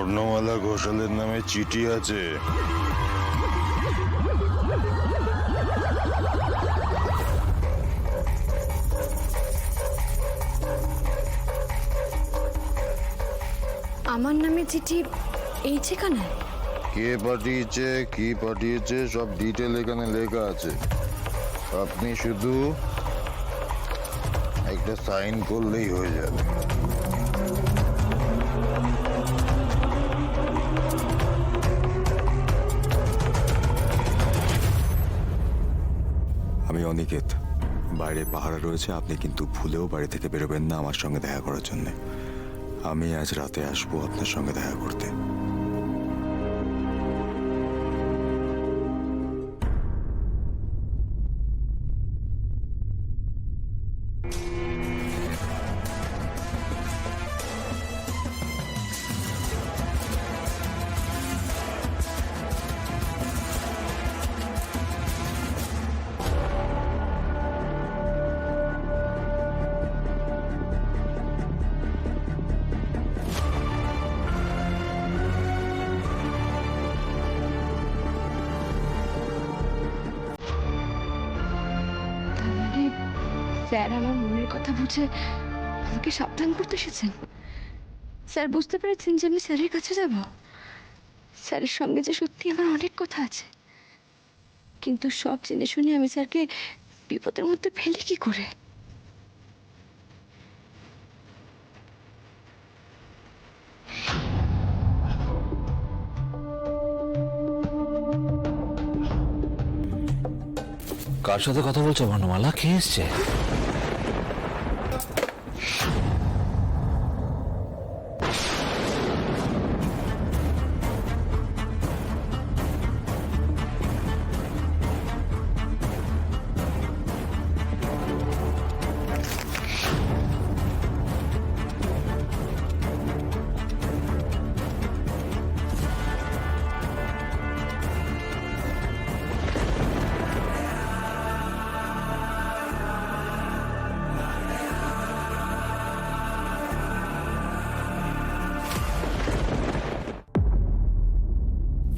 স্বর্ণমালা ঘোষালের নামে চিঠি আছে। আমার নামে চিঠি এই ঠিকানায়? কে পাঠিয়েছে, কি পাঠিয়েছে, সব ডিটেল এখানে লেখা আছে। আপনি শুধু একটা সাইন করলেই হয়ে যাবে। আমি অনিকেত, বাইরে পাহারা রয়েছে, আপনি কিন্তু ভুলেও বাড়ি থেকে বেরোবেন না আমার সঙ্গে দেখা করার জন্য। আমি আজ রাতে আসবো আপনার সঙ্গে দেখা করতে। স্যার আমার মনের কথা বুঝে আমাকে সাবধান করতে এসেছেন। স্যার বুঝতে পেরেছেন যে আমি স্যারের কাছে যাব। স্যারের সঙ্গে যে সত্যি আমার অনেক কথা আছে, কিন্তু সব জেনে শুনে আমি স্যারকে বিপদের মধ্যে ফেলি কি করে? কার সাথে কথা বলছো বর্ণমালা? কে এসছে?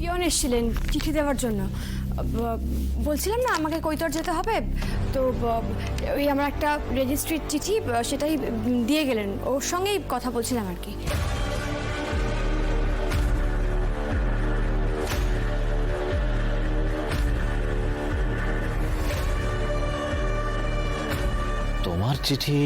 পিয়ন এসেছিলেন চিঠি দেওয়ার জন্য। বলছিলাম না আমাকে কৈতর যেতে হবে, তো ওই আমার একটা রেজিস্ট্রির চিঠি সেটাই দিয়ে গেলেন। ওর সঙ্গেই কথা বলছিলাম আর কি। তোমার চিঠি